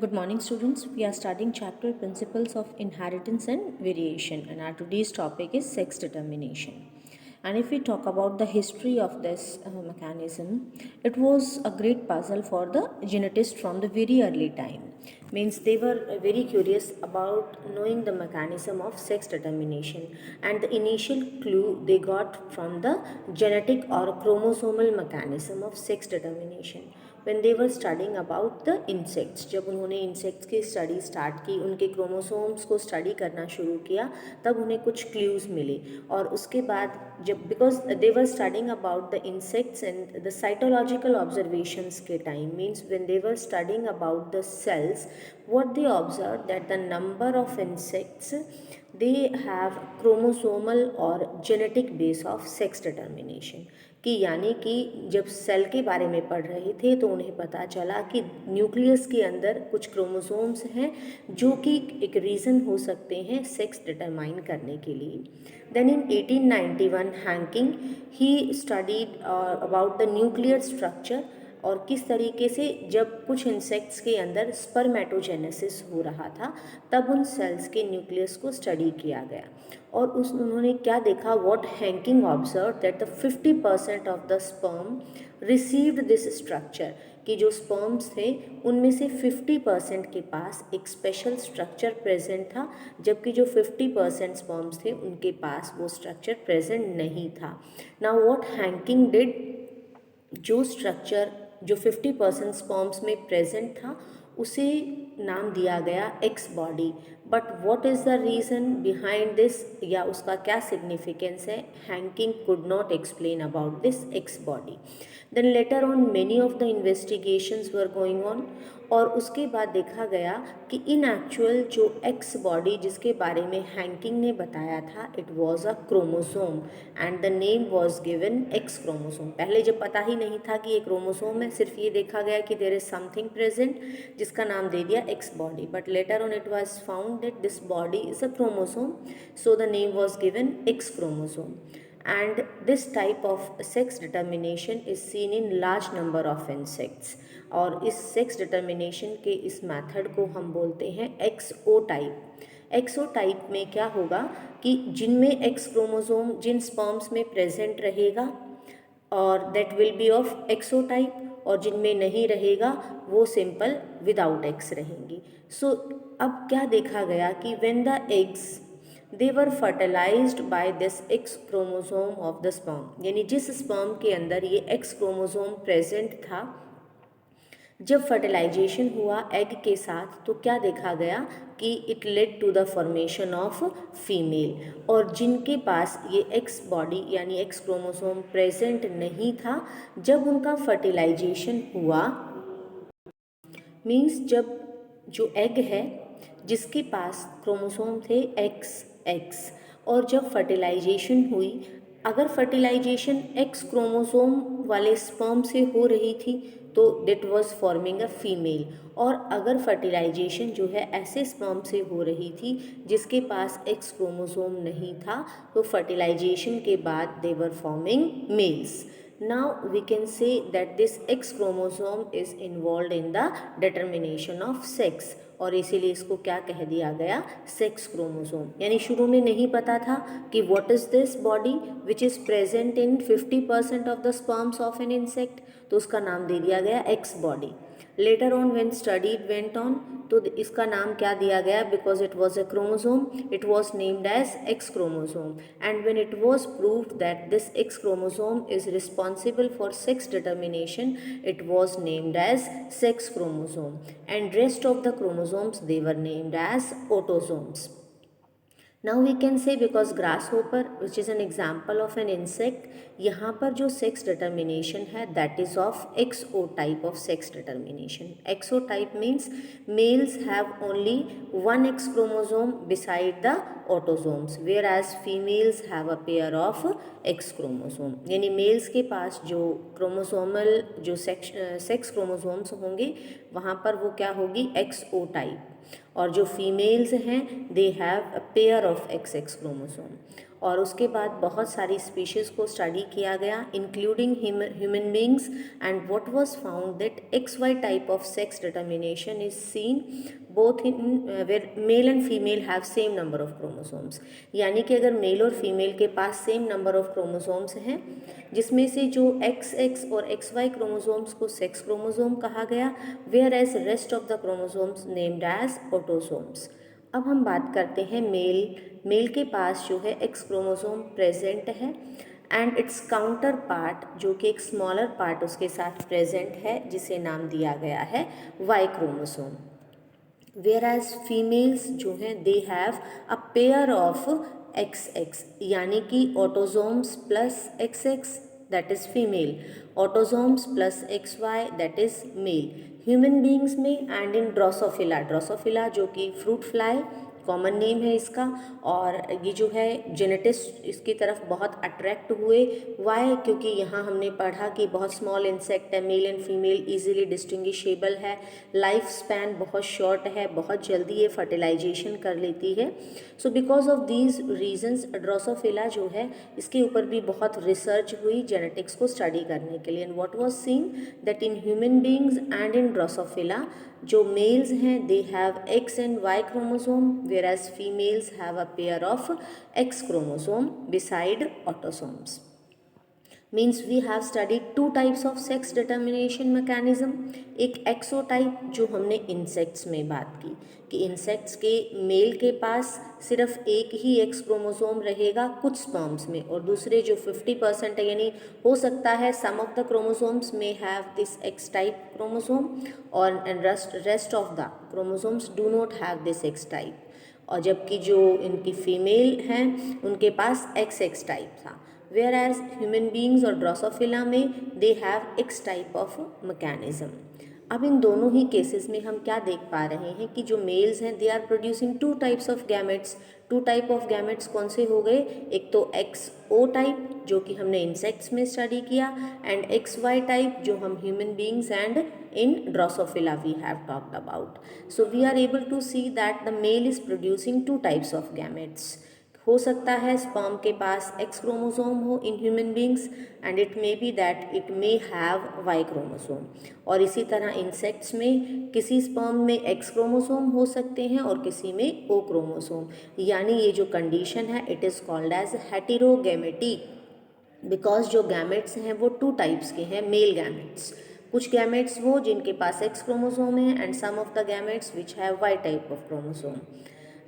Good morning, students. We are studying chapter Principles of Inheritance and Variation, and our today's topic is sex determination. And if we talk about the history of this mechanism, it was a great puzzle for the genetist from the very early time. Means they were very curious about knowing the mechanism of sex determination, and the initial clue they got from the genetic or chromosomal mechanism of sex determination when they were studying about the insects. जब उन्होंने insects की study start की, उनके chromosomes को study करना शुरू किया, तब उन्हें कुछ क्ल्यूज़ मिले. और उसके बाद जब because they were studying about the insects and the cytological observations के time, means when they were studying about the cells, what they observed that the number of insects, they have chromosomal or genetic base of sex determination. कि यानी कि जब cell के बारे में पढ़ रहे थे तो उन्हें पता चला कि न्यूक्लियस के अंदर कुछ क्रोमोसोम्स हैं जो कि एक रीज़न हो सकते हैं सेक्स डिटरमाइन करने के लिए. Then in 1891 Henking he studied about the nuclear structure, और किस तरीके से जब कुछ इंसेक्ट्स के अंदर स्पर्मेटोजेनेसिस हो रहा था तब उन सेल्स के न्यूक्लियस को स्टडी किया गया. और उन्होंने क्या देखा, what Henking observe that the 50% of the sperm received this structure, कि जो स्पर्म्स थे उनमें से 50% के पास एक स्पेशल स्ट्रक्चर प्रेजेंट था, जबकि जो 50% स्पर्म्स थे उनके पास वो स्ट्रक्चर प्रेजेंट नहीं था. नाउ व्हाट हैंकिंग डिड, जो स्ट्रक्चर जो 50% स्पर्म्स में प्रेजेंट था उसे नाम दिया गया X body. But what is the reason behind this, या उसका क्या सिग्निफिकेंस है, Henking could not explain about this X body. Then later on many of the investigations were going on, और उसके बाद देखा गया कि इन एक्चुअल जो एक्स बॉडी जिसके बारे में हैंकिंग ने बताया था, it was a chromosome and the name was given X chromosome. पहले जब पता ही नहीं था कि ये क्रोमोसोम है, सिर्फ ये देखा गया कि देयर इज समथिंग प्रेजेंट जिसका नाम दे दिया x body. But later on it was found that this body is a chromosome, so the name was given X chromosome. And this type of sex determination is seen in large number of insects. और इस sex determination के इस method को हम बोलते हैं XO type. XO type में क्या होगा कि जिनमें एक्स क्रोमोसोम जिन स्पर्म्स में प्रेजेंट रहेगा और that will be of XO type, और जिनमें नहीं रहेगा वो सिंपल विदाउट एक्स रहेंगी. सो अब क्या देखा गया कि when the eggs they were fertilised by this X chromosome of the sperm, यानी जिस स्पर्म के अंदर ये एक्स क्रोमोसोम प्रेजेंट था, जब फर्टिलाइजेशन हुआ एग के साथ तो क्या देखा गया कि it led to the formation of female. और जिनके पास ये एक्स बॉडी यानी एक्स क्रोमोसोम प्रेजेंट नहीं था, जब उनका फर्टिलाइजेशन हुआ, मीन्स जब जो एग है जिसके पास क्रोमोसोम थे एक्स एक्स, और जब फर्टिलाइजेशन हुई, अगर फर्टिलाइजेशन एक्स क्रोमोसोम वाले स्पर्म से हो रही थी तो that was forming a female, और अगर फर्टिलाइजेशन जो है ऐसे स्पर्म से हो रही थी जिसके पास एक्स क्रोमोसोम नहीं था, तो फर्टिलाइजेशन के बाद they were forming males. Now we can say that this X chromosome is involved in the determination of sex, और इसीलिए इसको क्या कह दिया गया, सेक्स क्रोमोसोम. यानी शुरू में नहीं पता था कि what is this body which is present in 50% of the sperms of an insect, तो उसका नाम दे दिया गया X body. Later on when study went on, तो इसका नाम क्या दिया गया, because it was a chromosome, it was named as X chromosome. And when it was proved that this X chromosome is responsible for sex determination, it was named as sex chromosome, and rest of the chromosomes they were named as autosomes. Now we can say because grasshopper which is an example of an insect, यहाँ पर जो sex determination है that is of XO type of sex determination. XO type means males have only one X chromosome beside the autosomes, whereas females have a pair of X chromosome. यानी mails के पास जो chromosomal जो sex chromosomes होंगे वहाँ पर वो क्या होगी, XO टाइप, और जो फीमेल्स हैं they have a pair of x x chromosome. और उसके बाद बहुत सारी स्पीशीज़ को स्टडी किया गया including human beings, and what was found that XY type of sex determination is seen both in where male and female have same number of chromosomes. यानी कि अगर मेल और फीमेल के पास सेम नंबर ऑफ क्रोमोसोम्स हैं, जिसमें से जो XX और XY क्रोमोसोम्स को सेक्स क्रोमोसोम कहा गया, whereas rest of the chromosomes named as autosomes. अब हम बात करते हैं मेल के पास जो है X क्रोमोसोम प्रेजेंट है एंड इट्स काउंटर पार्ट जो कि एक स्मॉलर पार्ट उसके साथ प्रेजेंट है जिसे नाम दिया गया है Y chromosome. Whereas females जो हैं they have a pair of XX, यानी कि autosomes plus XX that is female, autosomes plus XY that is male human beings में, एंड इन ड्रोसोफिला जो कि फ्रूट फ्लाई कॉमन नेम है इसका। और ये जो है जेनेटिस्ट इसकी तरफ बहुत अट्रैक्ट हुए। वाई? क्योंकि यहाँ हमने पढ़ा कि बहुत स्मॉल इंसेक्ट है, mail and female easily distinguishable है, लाइफ स्पैन बहुत शॉर्ट है, बहुत जल्दी ये फर्टिलाइजेशन कर लेती है। So because of these reasons Drosophila जो है इसके ऊपर भी बहुत रिसर्च हुई जेनेटिक्स को स्टडी करने के लिए। And what was seen that in human beings and in drosophila जो मेल्स हैं they have X and Y chromosome, whereas females have a pair of X chromosome beside autosomes. Means we have studied two types of sex determination mechanism. एक एक्सोटाइप जो हमने insects में बात की कि insects के मेल के पास सिर्फ एक ही एक्स क्रोमोसोम रहेगा कुछ स्पर्म्स में, और दूसरे जो 50% है, यानी हो सकता है सम ऑफ द क्रोमोसोम्स में have this X type chromosome और rest of the chromosomes do not have this X type, और जबकि जो इनकी फीमेल हैं उनके पास XX टाइप था। वेयर एज ह्यूमन बींग्स और ड्रोसोफिला में they have X type of mechanism. अब इन दोनों ही केसेस में हम क्या देख पा रहे हैं कि जो मेल्स हैं they are producing two types of gametes. Two type of gametes कौन से हो गए? एक तो XO टाइप जो कि हमने इंसेक्ट्स में स्टडी किया, एंड XY टाइप जो हम human beings and in Drosophila we have talked about. So we are able to see that the male is producing two types of gametes. हो सकता है स्पर्म के पास X क्रोमोसोम हो in human beings, and it may be that it may have Y chromosome. और इसी तरह insects में किसी स्पर्म में X क्रोमोसोम हो सकते हैं और किसी में O क्रोमोसोम। यानी ये जो कंडीशन है it is called as heterogamety, because जो गैमेट्स हैं वो टू टाइप्स के हैं मेल गैमेट्स। कुछ गैमेट्स वो जिनके पास X क्रोमोसोम है and some of the gametes which have Y type of chromosome.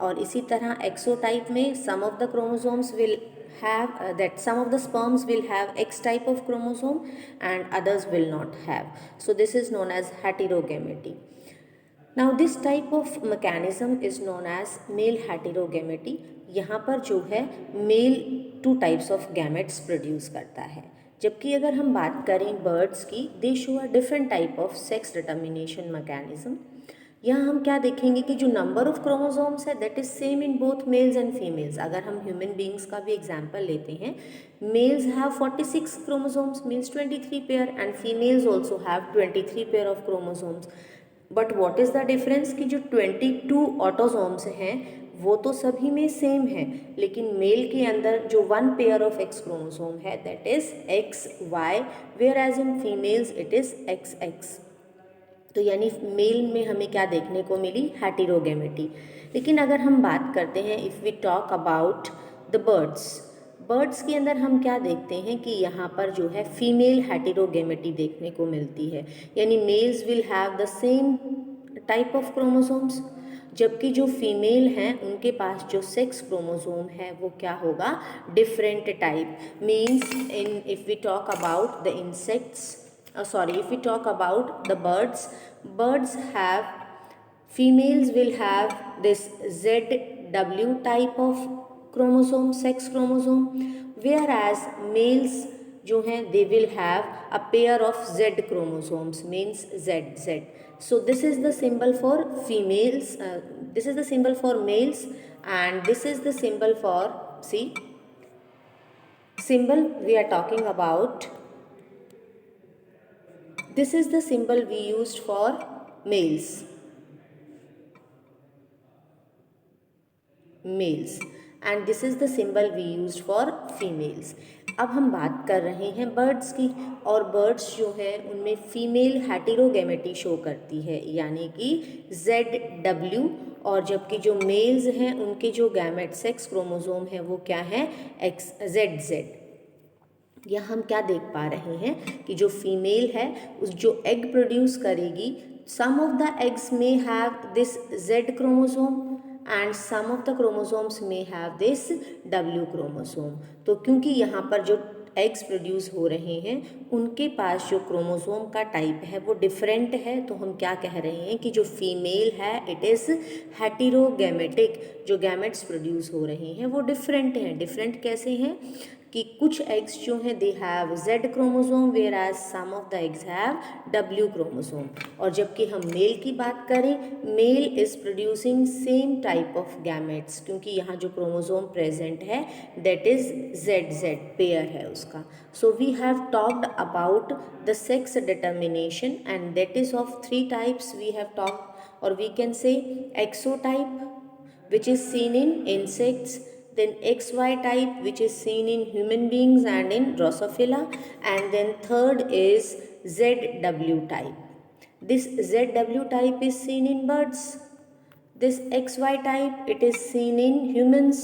और इसी तरह एक्सो टाइप में some of the chromosomes will have that some of the sperms will have X type of chromosome and others will not have. So this is known as heterogamy. Now this type of mechanism is known as male heterogamy. यहाँ पर जो है male two types of gametes produce करता है, जबकि अगर हम बात करें बर्ड्स की, they show a different type of sex determination mechanism. यहाँ हम क्या देखेंगे कि जो नंबर ऑफ क्रोमोसोम्स है that is same in both males and females. अगर हम ह्यूमन बींग्स का भी एग्जांपल लेते हैं, males have 46 chromosomes means 23 pair, and females also have 23 pair of chromosomes. But what is the difference कि जो 22 autosomes हैं वो तो सभी में सेम है, लेकिन मेल के अंदर जो one pair of X chromosome है that is XY, whereas in females it is XX। तो यानी मेल में हमें क्या देखने को मिली? हेटेरोगैमेटी। लेकिन अगर हम बात करते हैं if we talk about the birds के अंदर हम क्या देखते हैं कि यहाँ पर जो है फीमेल हेटेरोगैमेटी देखने को मिलती है, यानी males will have the same type of chromosomes, जबकि जो फीमेल हैं उनके पास जो सेक्स क्रोमोसोम है वो क्या होगा? Different type. Means in if we talk about the insects, if we talk about the birds have, females will have this ZW type of chromosome, sex chromosome, whereas males जो हैं they will have a pair of Z chromosomes means ZZ. So this is the symbol for females, this is the symbol for males, and this is the symbol for, see, symbol we are talking about. This is the symbol we used for males. And this is the symbol we use for females. अब हम बात कर रहे हैं birds की, और birds जो हैं उनमें फीमेल हेटेरोगैमेटी शो करती है, यानी कि ZW, और जबकि जो मेल्स हैं उनके जो गैमेट सेक्स क्रोमोसोम है वो क्या है, ZZ। यहाँ हम क्या देख पा रहे हैं कि जो फीमेल है उस जो एग प्रोड्यूस करेगी, some of the eggs may have this Z chromosome and some of the chromosomes may have this W chromosome. तो क्योंकि यहाँ पर जो एग्स प्रोड्यूस हो रहे हैं उनके पास जो क्रोमोसोम का टाइप है वो डिफरेंट है, तो हम क्या कह रहे हैं कि जो फीमेल है इट इज़ हेटेरोगैमेटिक, जो गैमेट्स प्रोड्यूस हो रहे हैं वो डिफरेंट हैं। डिफरेंट कैसे हैं कि कुछ एग्स जो हैं they have Z chromosome whereas some of the eggs have W chromosome. और जबकि हम मेल की बात करें, male is producing same type of gametes, क्योंकि यहाँ जो क्रोमोसोम प्रेजेंट है दैट इज ZZ पेयर है उसका। So we have talked about the sex determination and that is of 3 types we have talked, और we can say exotype which is seen in insects, then XY type which is seen in human beings and in Drosophila, and then third is ZW type. This ZW type is seen in birds. This XY type it is seen in humans,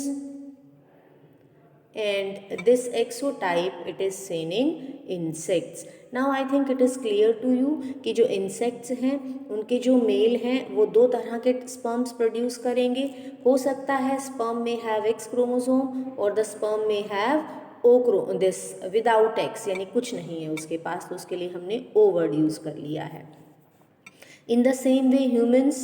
and this exotype it is seen in insects. Now I think it is clear to you कि जो insects हैं उनके जो mail हैं वो 2 तरह के sperms produce करेंगे। हो सकता है स्पर्म में हैव X क्रोमोसोम और द स्पर्म में हैव दिस विदाउट X, यानी कुछ नहीं है उसके पास, तो उसके लिए हमने O वर्ड यूज़ कर लिया है। In the same way, humans,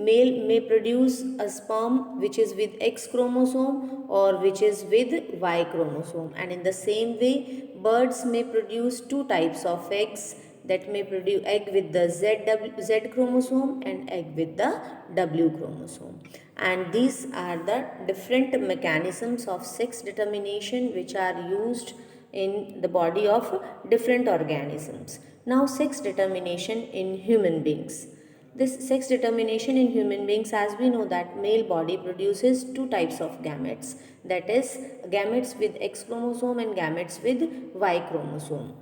male may produce a sperm which is with X chromosome or which is with Y chromosome, and in the same way, birds may produce 2 types of eggs, that may produce egg with the Z chromosome and egg with the W chromosome. And these are the different mechanisms of sex determination which are used in the body of different organisms. Now, sex determination in human beings. This sex determination in human beings, as we know that male body produces 2 types of gametes, that is gametes with X chromosome and gametes with Y chromosome.